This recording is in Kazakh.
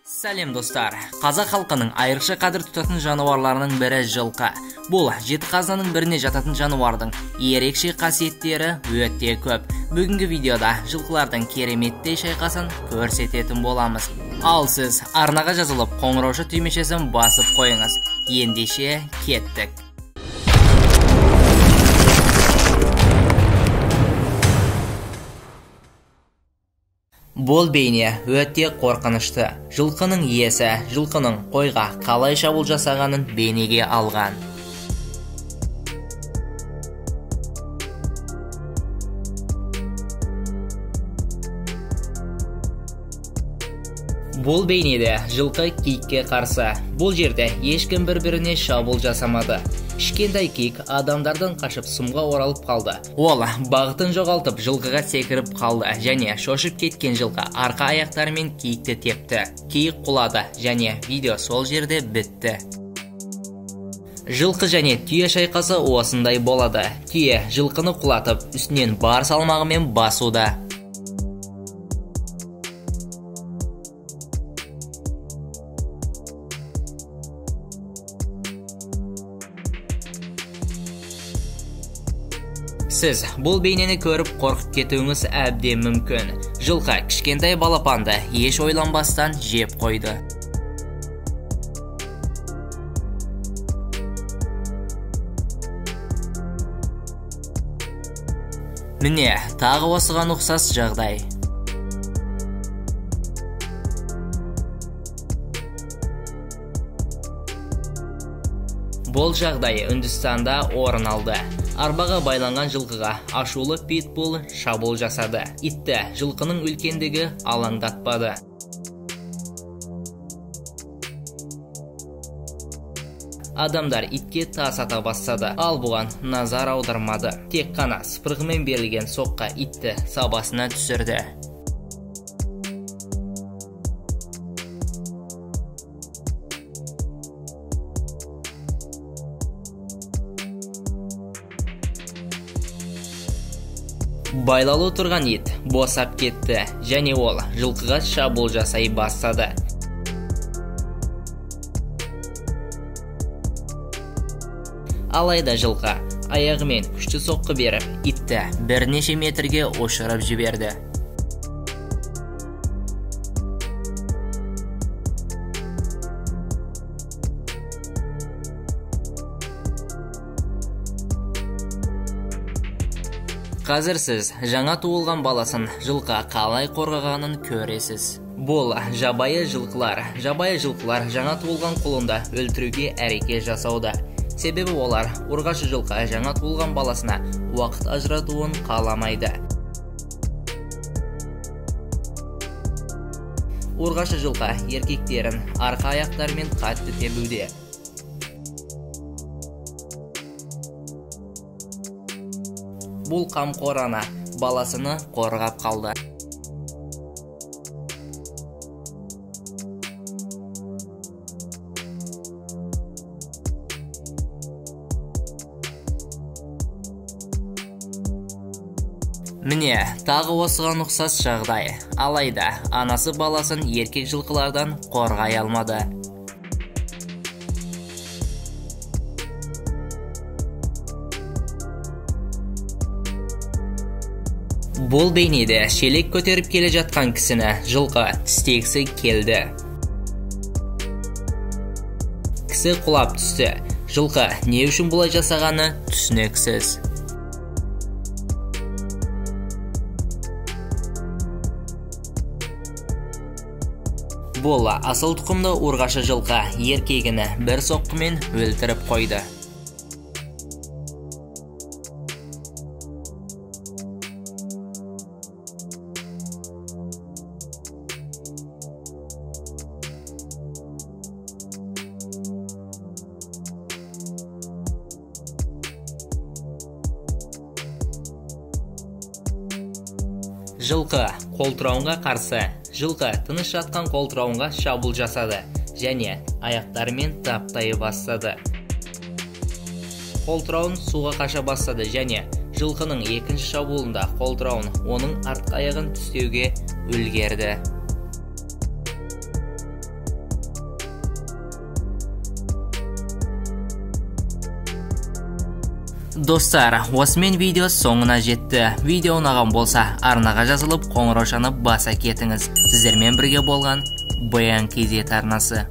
Сәлем достар, қазақ халқының айрықша қадір тұтатын жануарларының бірі жылқы. Бұл жеті қазынаның біріне жататын жануардың ерекше қасиеттері өте көп. Бүгінгі видеода жылқылардың кереметтей шайқасын көрсететін боламыз. Ал сіз арнаға жазылып қоңыраушы түймешесін басып қойыңыз. Ендеше кеттік. Бұл бейне өте қорқынышты. Жылқының иесі жылқының қойға қалай шабуыл жасағанын бейнеге алған. Бұл бейнеде жылқы киікке қарсы. Бұл жерде ешкім бір-біріне шабуыл жасамады. Кішкентай киік адамдардан қашып сұмға оралып қалды. Ол бағытын жоғалтып жылқыға секіріп қалды және шошып кеткен жылқы арқа аяқтарымен киікті тепті. Киік құлады және видео сол жерде бітті. Жылқы және түйе шайқасы осындай болады. Түйе жылқыны құлатып, үстінен бар салмағымен басуда. Сіз бұл бейнені көріп қорқып кетуіңіз әбден мүмкін. Жылқы кішкентай балапанды еш ойланбастан жеп қойды. Міне, тағы осыған ұқсас жағдай. Бұл жағдай Үндістанда орын алды. Арбаға байланған жылқыға ашулы питбул шабуыл жасады. Итті жылқының үлкендігі алаңдатпады. Адамдар итке тас ата бастады, ал бұған назар аудармады. Тек қана сыпырғымен берілген соққа итті сабасына түсірді. Байлаулы тұрған ит босап кетті және ол жылқыға шабуыл жасай бастады. Алайда жылқы аяғымен күшті соққы беріп, итті бірнеше метрге ұшырып жіберді. Қазір сіз жаңа туылған баласын жылқы қалай қорғағанын көресіз. Бұл жабайы жылқылар. Жабайы жылқылар жаңа туылған құлынды өлтіруге әрекет жасауда. Себебі олар ұрғашы жылқы жаңа туылған баласына уақыт ажыратуын қаламайды. Ұрғашы жылқы еркектерін арқа аяқтарымен қатты тебуде. Бұл қамқор ана баласыны қорғап қалды. Міне, тағы осыған ұқсас жағдай. Алайда анасы баласын еркек жылқылардан қорғай алмады. Бұл бейнеде шелек көтеріп келе жатқан кісіні жылқы тістегісі келді. Кісі құлап түсті. Жылқы не үшін бұлай жасағаны түсініксіз. Бұл асыл тұқымды ұрғашы жылқы еркегіні бір соққымен өлтіріп қойды. Жылқы қолтырауынға қарсы. Жылқы тыныш жатқан қолтырауынға шабуыл жасады және аяқтарымен таптай бастады. Қолтырауын суға қаша бастады және жылқының екінші шабуылында қолтырауын оның артқы аяғын тістеуге үлгерді. Достар, осымен видео соңына жетті. Видео ұнаған болса, арнаға жазылып, қоңырау шаны баса кетіңіз. Сіздермен бірге болған BN KZ арнасы.